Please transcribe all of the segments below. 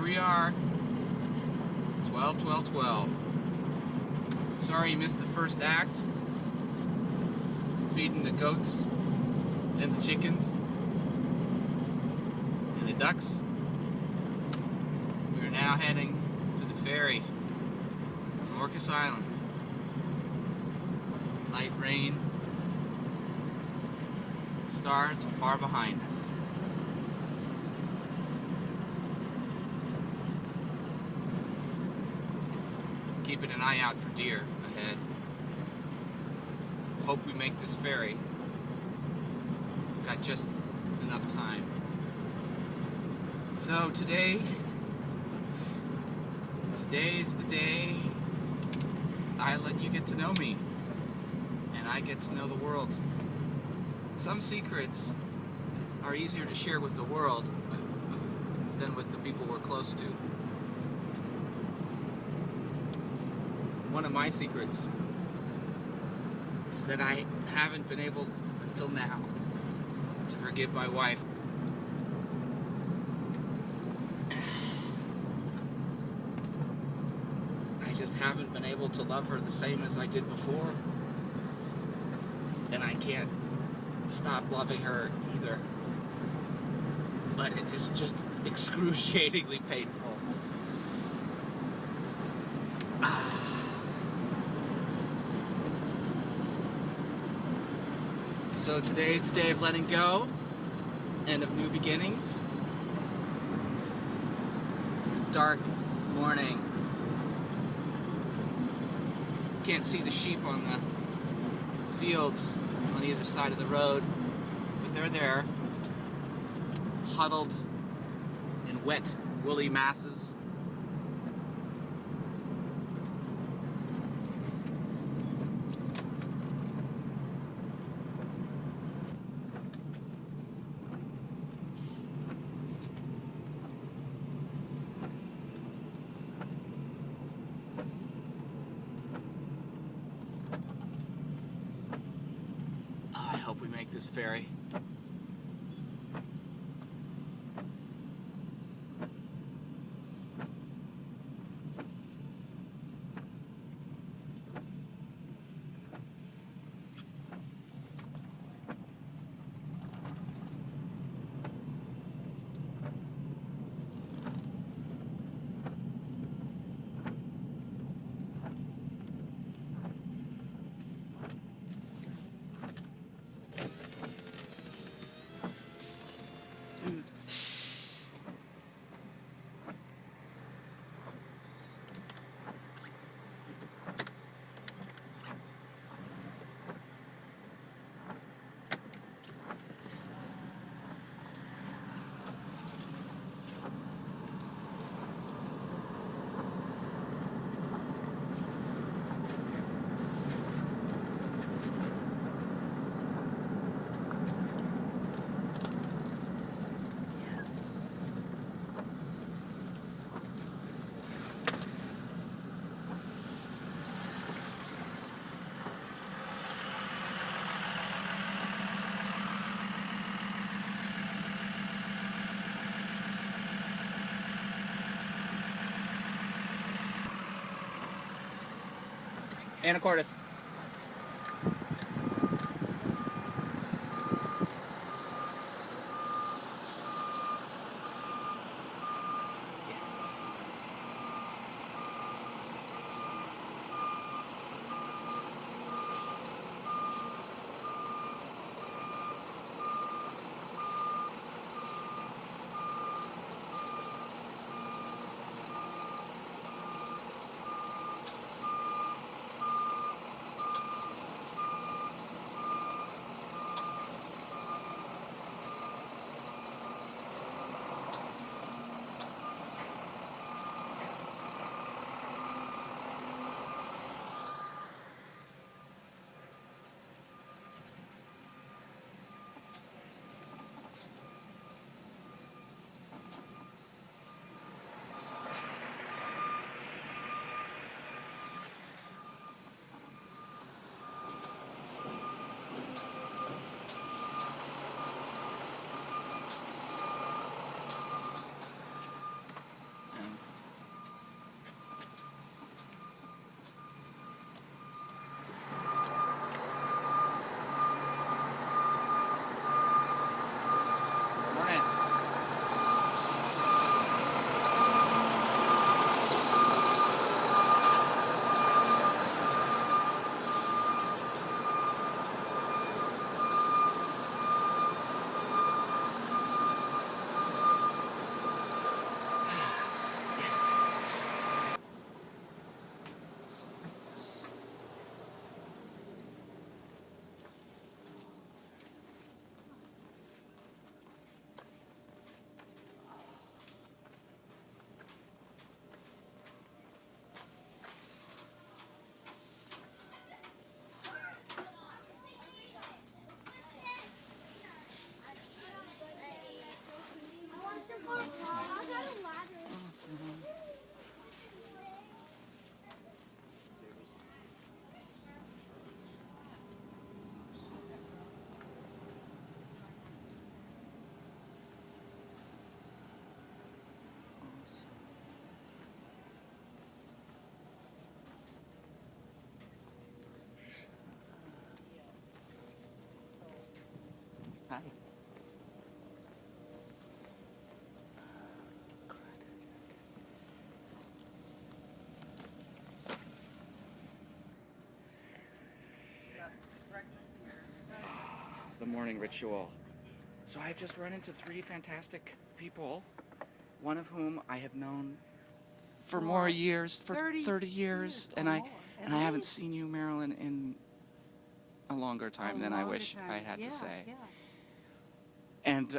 we are. 12, 12, 12. Sorry you missed the first act. Feeding the goats and the chickens and the ducks. We are now heading to the ferry on Orcas Island. Light rain. Stars are far behind us. Keeping an eye out for deer ahead. Hope we make this ferry. Got just enough time. So today's the day I let you get to know me, and I get to know the world. Some secrets are easier to share with the world than with the people we're close to. One of my secrets is that I haven't been able until now to forgive my wife. I just haven't been able to love her the same as I did before. And I can't stop loving her either. But it is just excruciatingly painful. So today is the day of letting go and of new beginnings. It's a dark morning. Can't see the sheep on the fields on either side of the road, but they're there, huddled in wet, woolly masses. I hope we make this ferry. Anacortes. Hi. Breakfast here. The morning ritual. So I've just run into 3 fantastic people, one of whom I have known for more years, for 30 years, and I haven't seen you, Marilyn, in a longer time than I wish I had to say. Yeah. And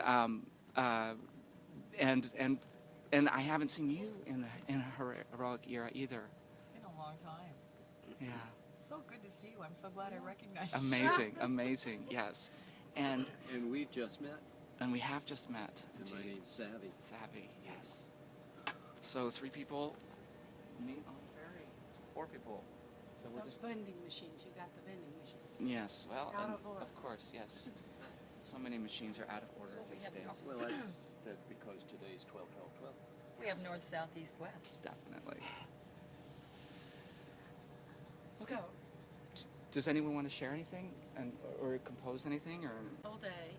and I haven't seen you in a heroic era either. It's been a long time. Yeah. So good to see you. I'm so glad I recognized you. Amazing, amazing, yes. And we just met. we have just met. And my name's Savvy. Savvy, yes. So 3 people meet on the ferry. 4 people. So we're Those just vending machines, you got the vending machine. yes. Well, Out and of order. of course, yes. So many machines are out of order these days. Well, that's because today's 12-12-12. We have north, south, east, west. Definitely. So, Does anyone want to share anything or compose anything or? all day,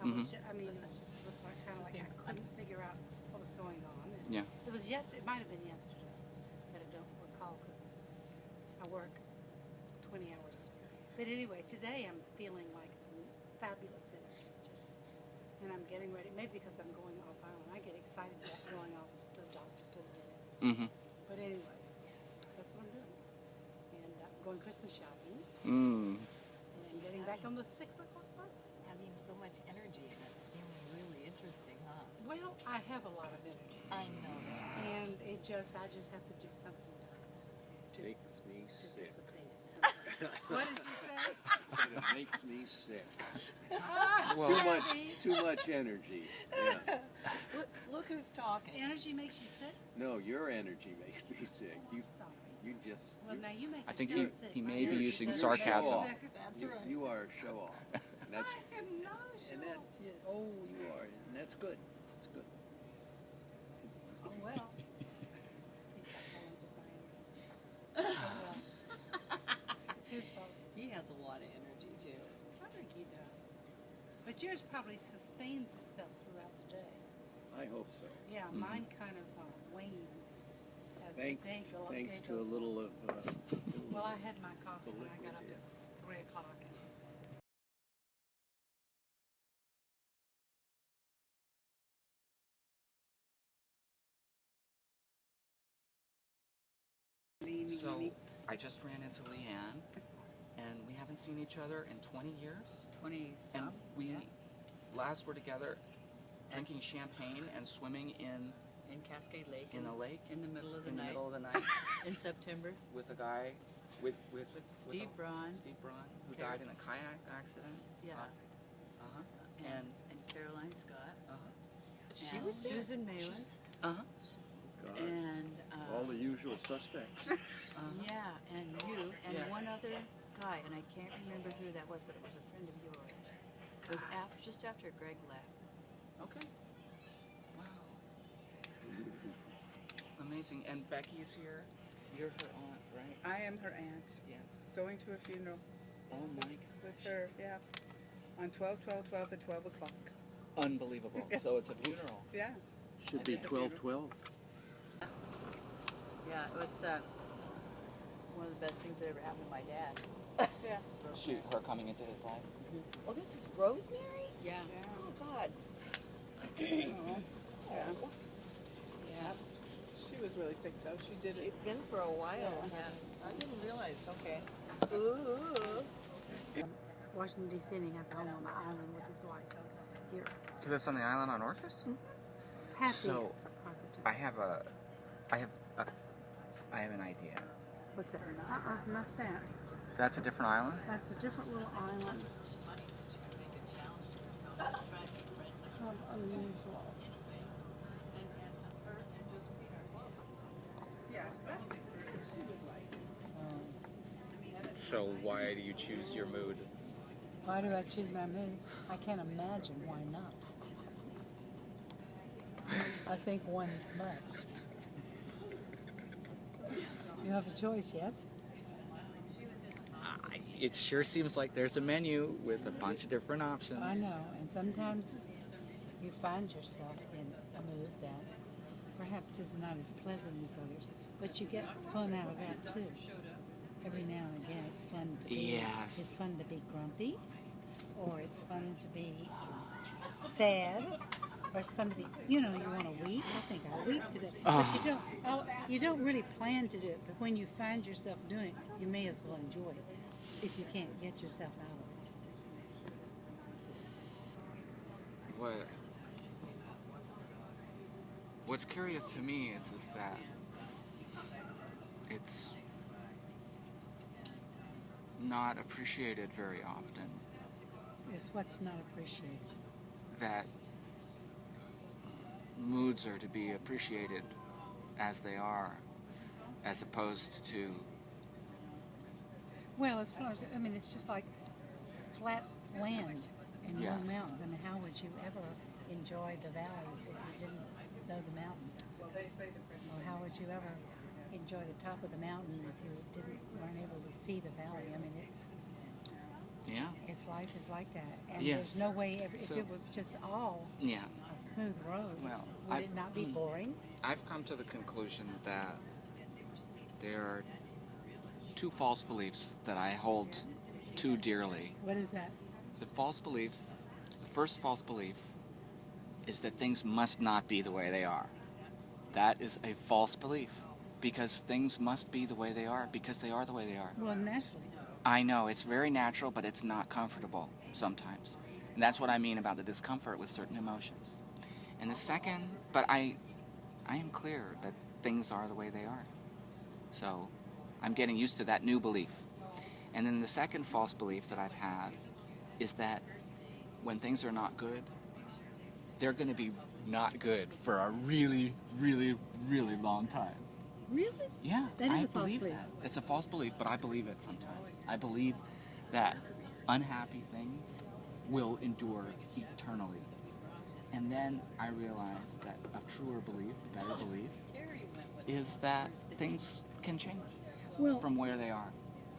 I Mhm. mean, it just was kind of like I couldn't figure out what was going on. And Yeah. It was it might have been yesterday, but I don't recall because I work 20 hours a day. But anyway, today I'm feeling like fabulous energy, and I'm getting ready, maybe because I'm going off island. I get excited about going off to the doctor today. Mm-hmm. But anyway, that's what I'm doing. And I'm going Christmas shopping. Mm. And getting back on the 6 o'clock bus. Having so much energy, and it's feeling really interesting, huh? Well, I have a lot of energy. I know that. And I just have to do something Takes me to sick. dissipate it. What did you say? Said it makes me sick. Well, Too much energy. Yeah. Look who's talking. Energy makes you sick? No, your energy makes me sick. I'm sorry. You just. Well, now you make I think yourself he sick. may be My using energy doesn't make sarcasm. you sick. That's you, right. you are a show off. And that's I am not a and that. show. Yeah, oh, you are, and that's good. That's good. Oh, well. He's got Collins of my energy. Oh, well. It's his fault. He has a lot of energy, too. I think he does. But yours probably sustains itself throughout the day. I hope so. Yeah, mine kind of wanes as Thanks, the day thanks to a goes on. little of. Well, I had my coffee the when I liquid, got up yeah. at 3 o'clock. So I just ran into Leanne, and we haven't seen each other in 20 years. 20 And we last were together drinking champagne and swimming in Cascade Lake. a lake In the middle of the in the night. middle of the night In September. with a guy with Steve Braun. Steve Braun, who Carol. died in a kayak accident. Yeah. Uh-huh. And Caroline Scott. Uh-huh. She And was Susan Malin. Uh-huh. God, And all the usual suspects. yeah, and you and Yeah. one other guy, and I can't remember who that was, but it was a friend of yours. It was just after Greg left. Okay. Wow. Amazing. And Becky is here. You're her aunt, right? I am her aunt, Yes. going to a funeral Oh my with gosh. her, yeah, on 12/12/12 at 12 o'clock. Unbelievable. So it's a funeral. Yeah. Should be 12-12. Yeah, it was one of the best things that ever happened to my dad. Yeah. Shoot, her coming into his life. Oh, this is Rosemary? Yeah. Oh, God. Yeah. Yeah. She was really sick though. She did She's it. been for a while. Yeah. I didn't realize. Okay. Ooh. Washington, D.C., and he has a home on the island with his wife. Here. He lives on the island on Orcas? Happy. So, I have an idea. What's that? Not that. That's a different island? That's a different little island. Unusual. Yeah. That's she would like it. So why do you choose your mood? Why do I choose my mood? I can't imagine why not. I think one must. You have a choice, yes? it sure seems like there's a menu with a bunch of different options. I know, and sometimes you find yourself in a mood that perhaps is not as pleasant as others, but you get fun out of that too. Every now and again, it's fun to be. Yes. It's fun to be grumpy, or it's fun to be sad, or it's fun to be. You know, you want to weep. I think I weep today, but you don't. You don't really plan to do it. But when you find yourself doing it, you may as well enjoy it if you can't get yourself out of it. What's curious to me is that it's not appreciated very often. It's what's not appreciated. That moods are to be appreciated as they are, as opposed to. Well, as far as, I mean, it's just like flat land and no Yes. mountains. I mean, how would you ever enjoy the valleys if you didn't know the mountains? Or how would you ever enjoy the top of the mountain if you weren't able to see the valley? I mean, life is like that. And Yes. there's no way, if So- it was just all Yeah. a smooth road, Well, would it not be boring? I've come to the conclusion that there are two false beliefs that I hold too dearly. What is that? The first false belief is that things must not be the way they are. That is a false belief, because things must be the way they are because they are the way they are. Well, naturally. I know, it's very natural, but it's not comfortable sometimes. And that's what I mean about the discomfort with certain emotions. And the second, but I am clear that things are the way they are. So I'm getting used to that new belief. And then the second false belief that I've had is that when things are not good, they're going to be not good for a really, really, really long time. Really? Yeah, That is I a false believe belief. that. It's a false belief, but I believe it sometimes. I believe that unhappy things will endure eternally. And then I realized that a truer belief, a better belief, is that things can change Well, from where they are.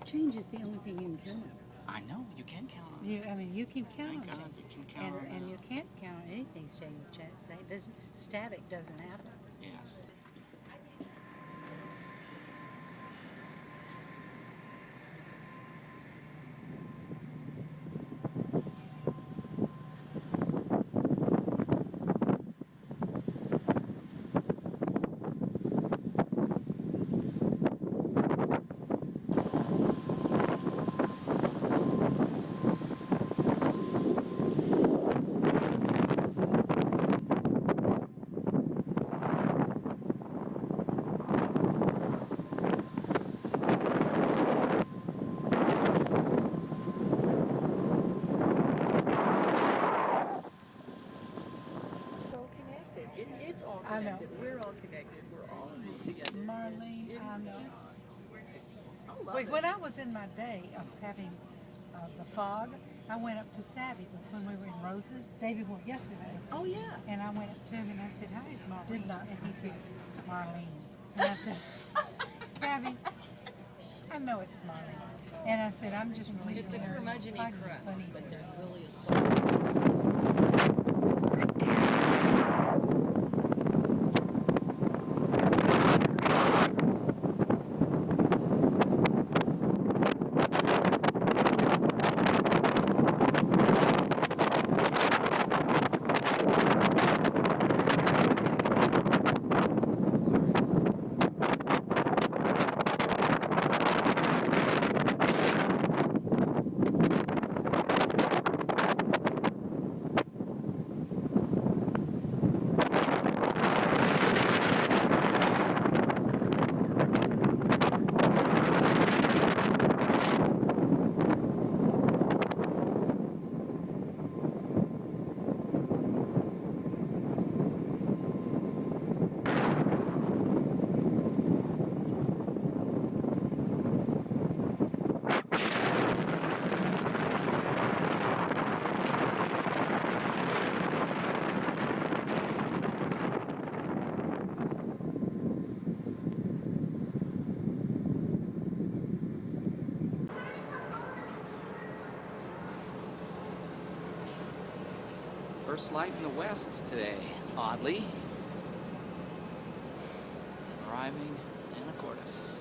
change is the only thing you can count on. I know, you can count on it. You can count Thank on God change. you can count on And it. you can't count on anything staying the same. Static doesn't happen. Yes. It's all connected. It's all I know. connected. We're all connected. We're all in this together. Marlene, It I is know. just, I love Wait, it. when I was in my day of having the fog, I went up to Savvy. It was when we were in Roses, day before yesterday. Oh yeah. And I went up to him and I said, "Hi, is Marlene?" And he said, "Marlene." And I said, "Savvy, I know it's Marlene." And I said, "I'm just really It's a funny curmudgeon-y crust, funny but today." there's really a soul. first light in the west today, oddly. Arriving in Anacortes.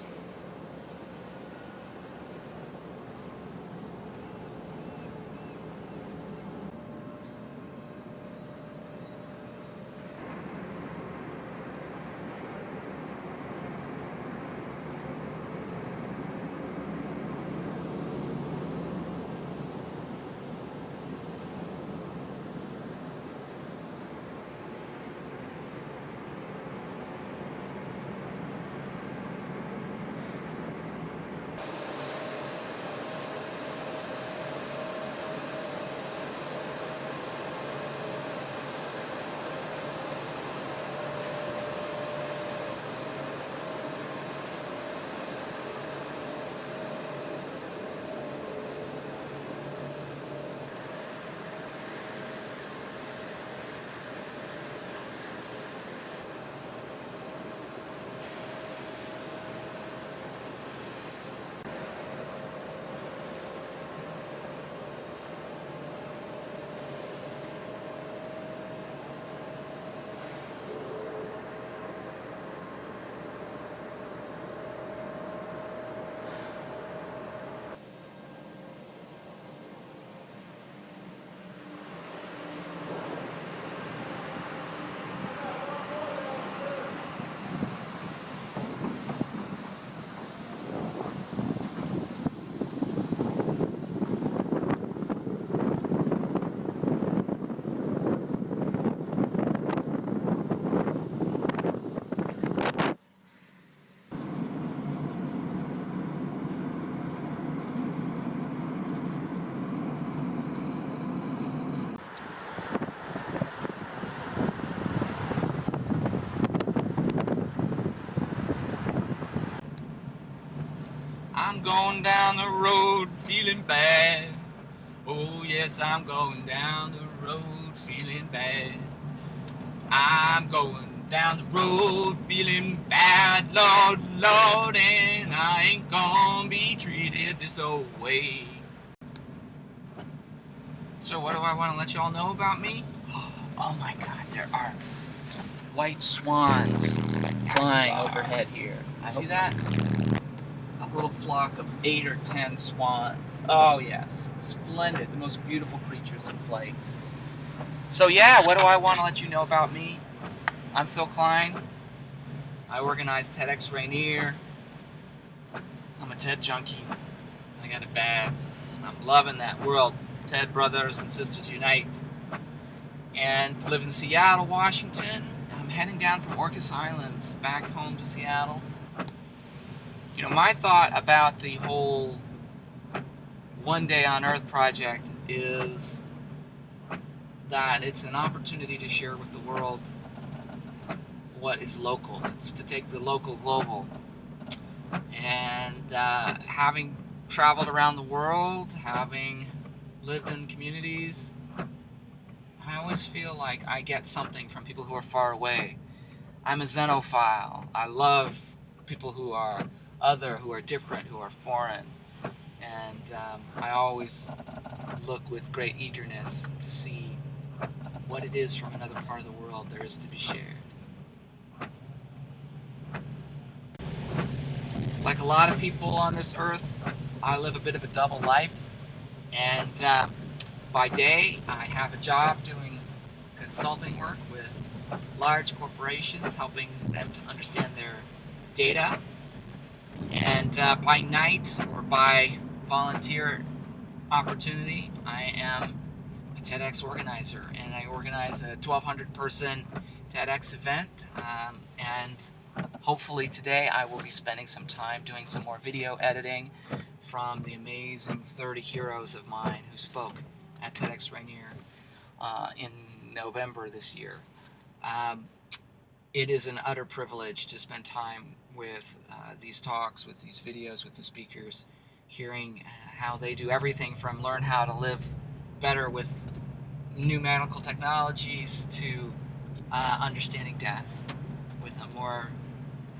I'm going down the road feeling bad. Oh yes, I'm going down the road feeling bad. I'm going down the road feeling bad, Lord, Lord, and I ain't gonna be treated this old way. So what do I want to let you all know about me? Oh my God, there are white swans flying overhead here. See that? A little flock of 8 or 10 swans. Oh yes, splendid, the most beautiful creatures in flight. So yeah, what do I want to let you know about me? I'm Phil Klein. I organize TEDx Rainier. I'm a TED junkie. I got it bad. I'm loving that world. TED brothers and sisters unite. And live in Seattle, Washington. I'm heading down from Orcas Island back home to Seattle. You know, my thought about the whole One Day on Earth project is that it's an opportunity to share with the world what is local. It's to take the local global. And having traveled around the world, having lived in communities, I always feel like I get something from people who are far away. I'm a xenophile. I love people who are other, who are different, who are foreign. And I always look with great eagerness to see what it is from another part of the world there is to be shared. Like a lot of people on this earth, I live a bit of a double life. And by day, I have a job doing consulting work with large corporations, helping them to understand their data. And by night, or by volunteer opportunity, I am a TEDx organizer, and I organize a 1,200 person TEDx event, and hopefully today I will be spending some time doing some more video editing from the amazing 30 heroes of mine who spoke at TEDx Rainier in November this year. It is an utter privilege to spend time with these talks, with these videos, with the speakers, hearing how they do everything from learn how to live better with new medical technologies to understanding death with a more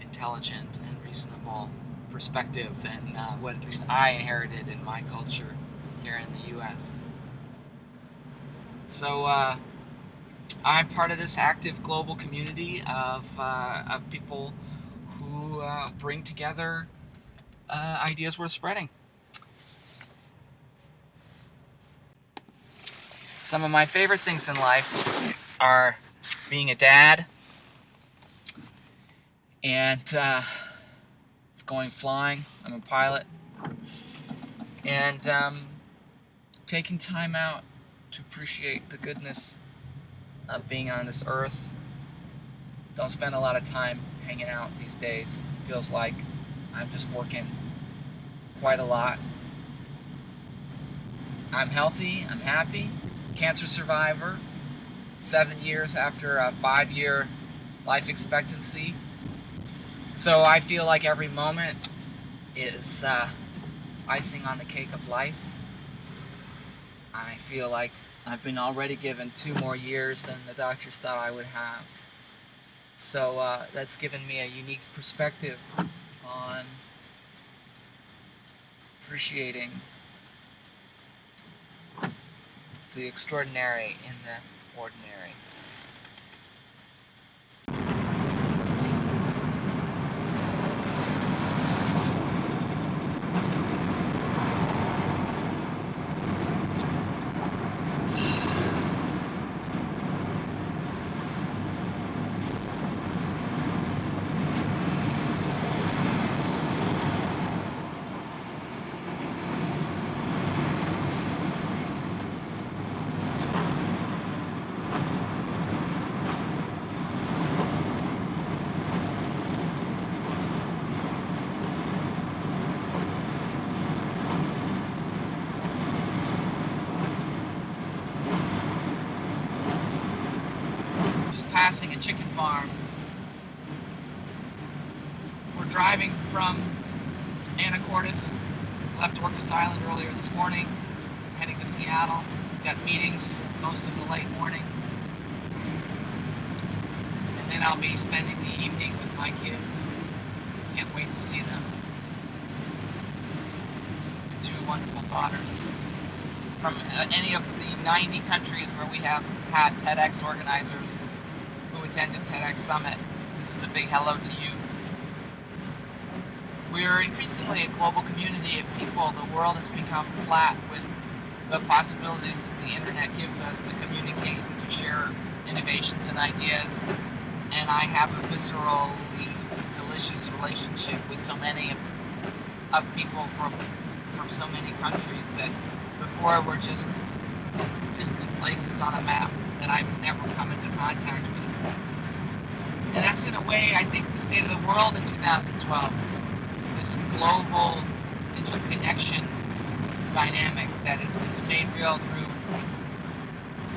intelligent and reasonable perspective than what at least I inherited in my culture here in the U.S. So I'm part of this active global community of people who bring together ideas worth spreading. Some of my favorite things in life are being a dad and going flying. I'm a pilot. And taking time out to appreciate the goodness of being on this earth. Don't spend a lot of time hanging out these days. Feels like I'm just working quite a lot. I'm healthy, I'm happy, cancer survivor, 7 years after a 5-year life expectancy. So I feel like every moment is icing on the cake of life. I feel like I've been already given 2 more years than the doctors thought I would have. So that's given me a unique perspective on appreciating the extraordinary in the ordinary. Passing a chicken farm. We're driving from Anacortes, left Orcas Island earlier this morning, heading to Seattle. We've got meetings most of the late morning. And then I'll be spending the evening with my kids. Can't wait to see them. 2 wonderful daughters. From any of the 90 countries where we have had TEDx organizers who attended TEDx Summit, this is a big hello to you. We are increasingly a global community of people. The world has become flat with the possibilities that the internet gives us to communicate and to share innovations and ideas. And I have a viscerally delicious relationship with so many of people from so many countries that before were just distant places on a map that I've never come into contact with. And that's in a way, I think, the state of the world in 2012. This global interconnection dynamic that is made real through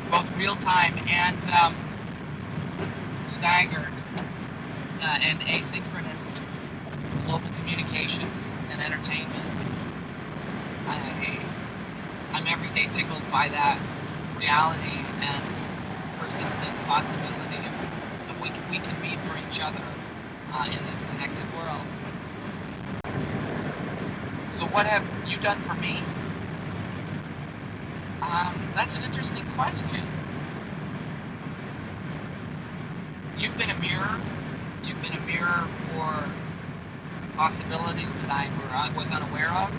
both real-time and staggered and asynchronous global communications and entertainment. I'm every day tickled by that reality and persistent possibility of we can be for each other in this connected world. So what have you done for me? That's an interesting question. You've been a mirror. You've been a mirror for possibilities that I was unaware of.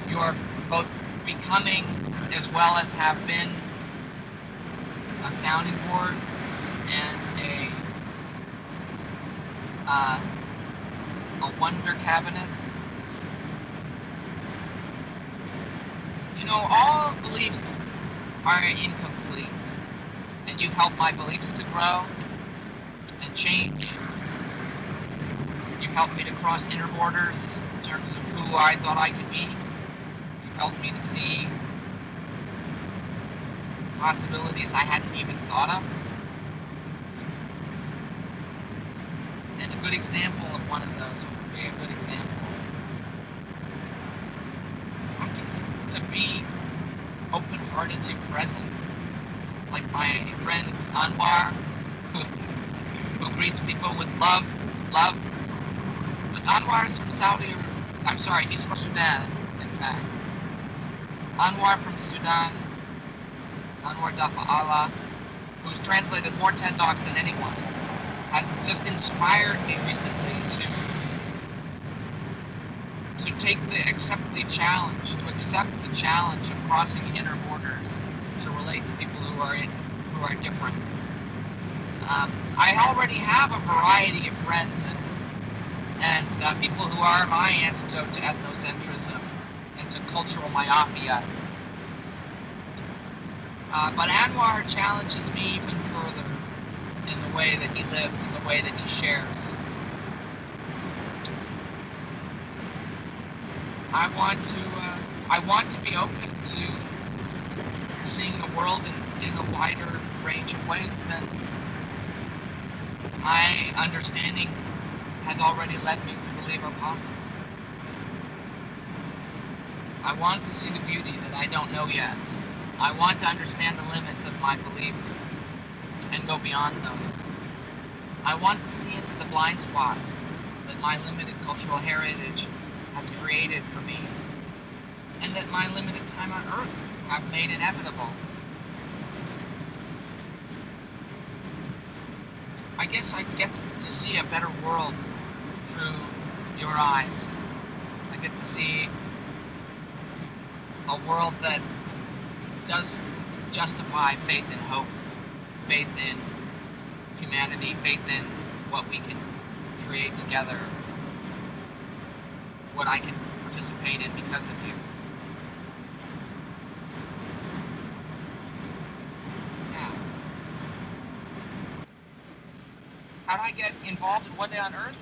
You are both becoming, as well as have been, a sounding board and a wonder cabinet. You know, all beliefs are incomplete, and you've helped my beliefs to grow and change. You've helped me to cross inner borders in terms of who I thought I could be. You've helped me to see possibilities I hadn't even thought of. And a good example of one of those would be a good example, I guess, to be open-heartedly present, like my friend Anwar, who greets people with love. But Anwar is from he's from Sudan, in fact. Anwar from Sudan Anwar Dafa who's translated more TED Talks than anyone, has just inspired me recently to accept the challenge of crossing inner borders to relate to people who are different. I already have a variety of friends and people who are my antidote to ethnocentrism and to cultural myopia. But Anwar challenges me even further in the way that he lives, in the way that he shares. I want to be open to seeing the world in a wider range of ways than my understanding has already led me to believe are possible. I want to see the beauty that I don't know yet. I want to understand the limits of my beliefs and go beyond those. I want to see into the blind spots that my limited cultural heritage has created for me, and that my limited time on Earth have made inevitable. I guess I get to see a better world through your eyes. I get to see a world that does justify faith and hope, faith in humanity, faith in what we can create together, what I can participate in because of you. Yeah. How did I get involved in One Day on Earth?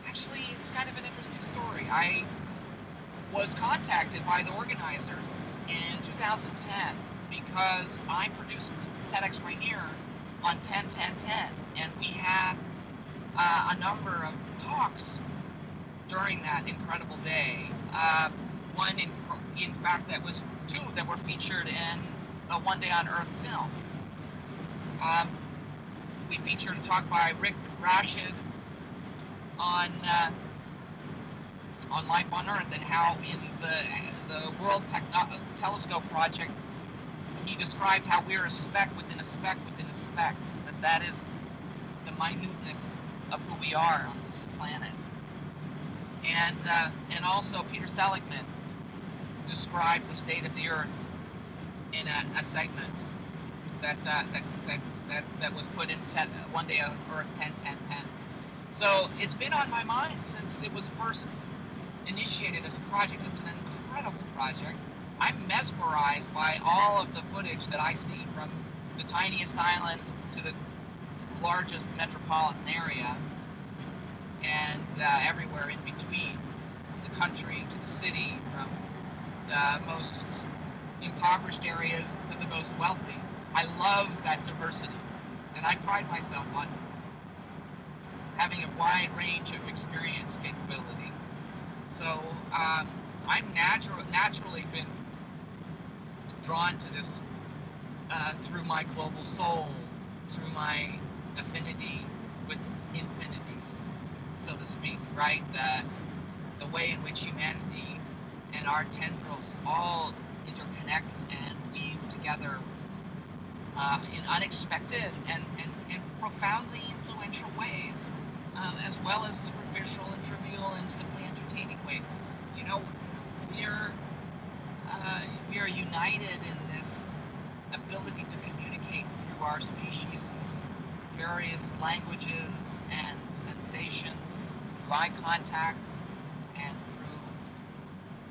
Actually, it's kind of an interesting story. I was contacted by the organizers in 2010 because I produced TEDx Rainier on 10-10-10, and we had a number of talks during that incredible day. One, in fact, that was two that were featured in a One Day on Earth film. We featured a talk by Rick Rashid on life on Earth, and how in the World Telescope project he described how we're a speck within a speck within a speck, that is the minuteness of who we are on this planet. And also Peter Seligman described the state of the Earth in a segment that was put in One Day on Earth 10-10-10. So it's been on my mind since it was first initiated as a project. It's an incredible project. I'm mesmerized by all of the footage that I see from the tiniest island to the largest metropolitan area, and everywhere in between, from the country to the city, from the most impoverished areas to the most wealthy. I love that diversity, and I pride myself on having a wide range of experience capability. So I'm naturally been drawn to this through my global soul, through my affinity with infinity, so to speak, right? The way in which humanity and our tendrils all interconnect and weave together in unexpected and profoundly influential ways, as well as superficial and trivial and simply entertaining ways. You know, we are united in this ability to communicate through our species' various languages and sensations, through eye contact, and through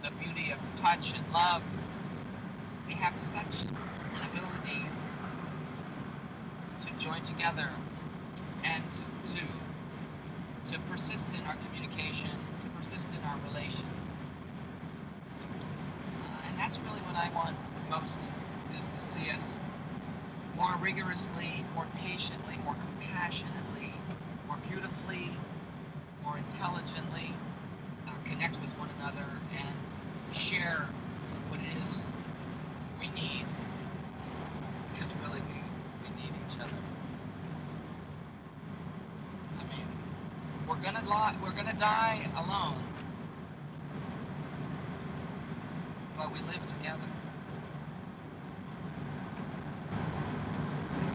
the beauty of touch and love. We have such an ability to join together and to persist in our communication, to persist in our relation. And that's really what I want most, is to see us more rigorously, more patiently, more compassionately, more beautifully, more intelligently connect with one another and share what it is we need, because really we need each other. I mean, we're gonna die alone, but we live together.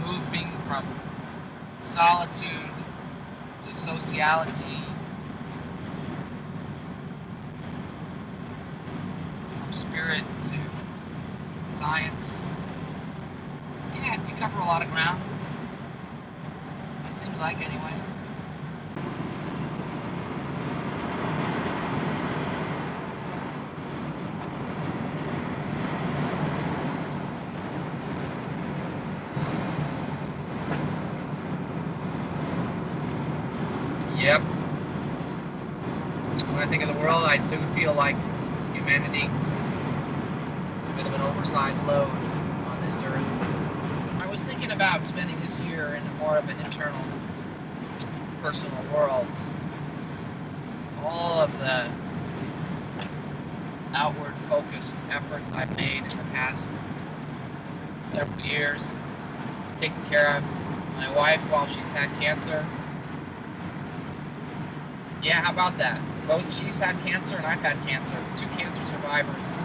moving from solitude to sociality, from spirit to science. Yeah, we cover a lot of ground. Seems like, anyway. Yep. When I think of the world, I do feel like humanity is a bit of an oversized load on this earth. I was thinking about spending this year in more of an internal, personal world. All of the outward focused efforts I've made in the past several years, taking care of my wife while she's had cancer. Yeah, how about that? Both she's had cancer and I've had cancer. 2 cancer survivors.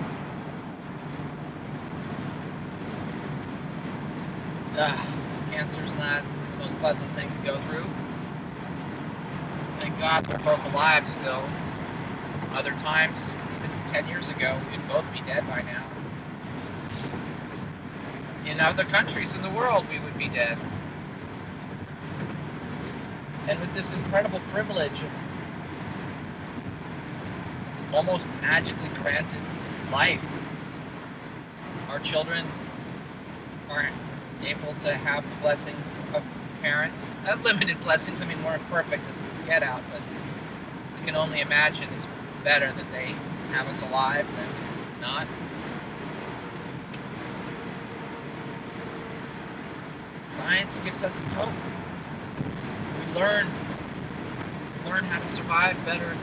Cancer's not the most pleasant thing to go through. Thank God we're both alive still. Other times, even 10 years ago, we'd both be dead by now. In other countries in the world, we would be dead. And with this incredible privilege of almost magically granted life, our children are able to have the blessings of parents. Limited blessings, I mean, we're imperfect as get out, but I can only imagine it's better that they have us alive than not. Science gives us hope. We learn how to survive better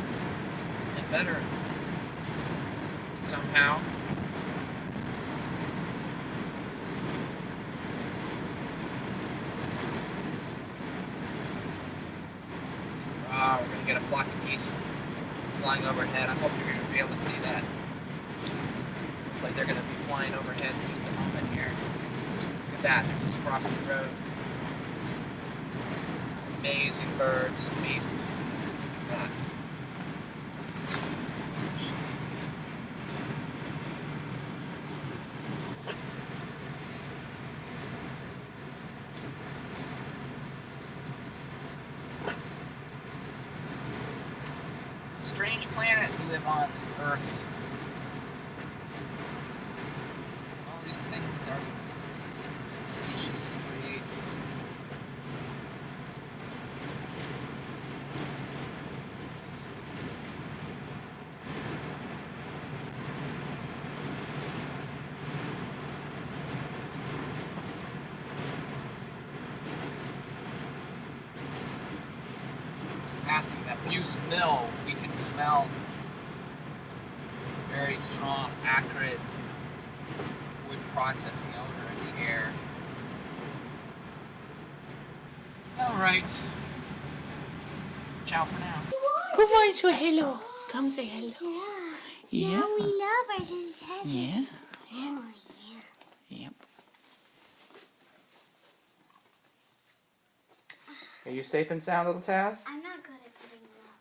and better somehow. We're going to get a flock of geese flying overhead. I hope you're going to be able to see that. Looks like they're going to be flying overhead in just a moment here. Look at that, they're just crossing the road. Amazing birds and beasts. Strange planet we live on, this Earth. All these things our species creates. Passing that Muse Mill, we can smell very strong, acrid wood processing odor in the air. Alright. Ciao for now. Come on, say hello. Come say hello. Yeah. Yeah. We love Argentina. Yeah. Oh, yeah. Yep. Are you safe and sound, little Taz? I'm not good at putting them up.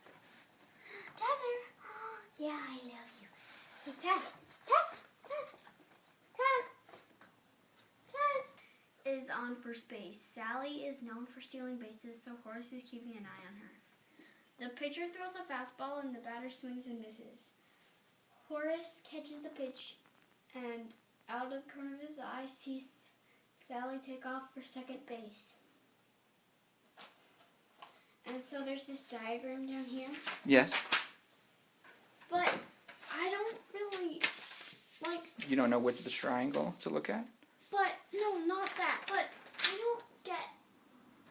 Tazzer. Yeah, I love you. Hey, Taz. Taz is on first base. Sally is known for stealing bases, so Horace is keeping an eye on her. The pitcher throws a fastball and the batter swings and misses. Horace catches the pitch and out of the corner of his eye sees Sally take off for second base. And so there's this diagram down here. Yes. But I don't really like. You don't know which the triangle to look at? But no, not that. But I don't get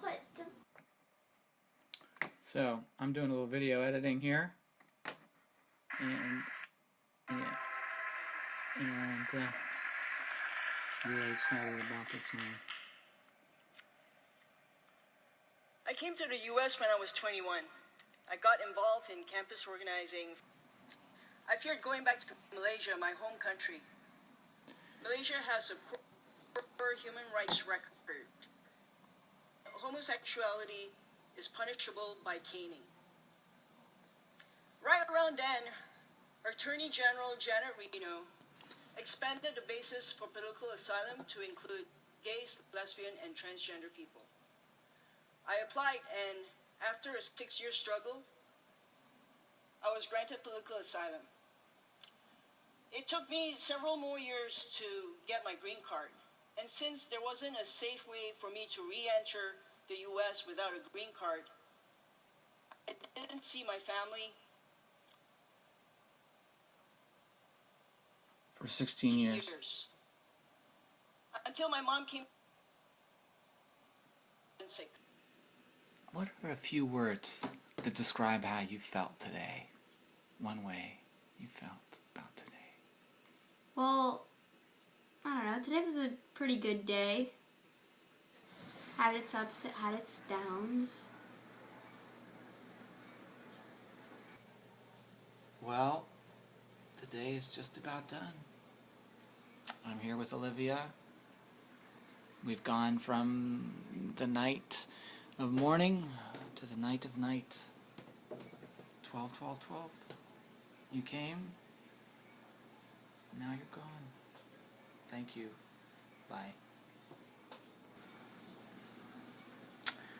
what the. So, I'm doing a little video editing here. And, yeah. And, really excited about this one. I came to the U.S. when I was 21. I got involved in campus organizing. I feared going back to Malaysia, my home country. Malaysia has a poor human rights record. homosexuality is punishable by caning. Right around then, Attorney General Janet Reno expanded the basis for political asylum to include gays, lesbian, and transgender people. I applied, and after a 6-year struggle, I was granted political asylum. It took me several more years to get my green card, and since there wasn't a safe way for me to re-enter the US without a green card, I didn't see my family For 16 years. until my mom came sick. What are a few words that describe how you felt today? One way you felt about today. Well, I don't know. Today was a pretty good day. Had its ups, it had its downs. Well, today is just about done. I'm here with Olivia. We've gone from the night of morning to the night of night. 12, 12, 12. You came. Now you're gone. Thank you. Bye.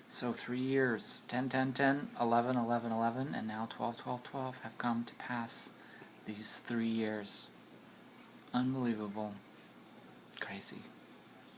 So 3 years, 10, 10, 10, 11, 11, 11, and now 12, 12, 12 have come to pass these 3 years. Unbelievable. Crazy.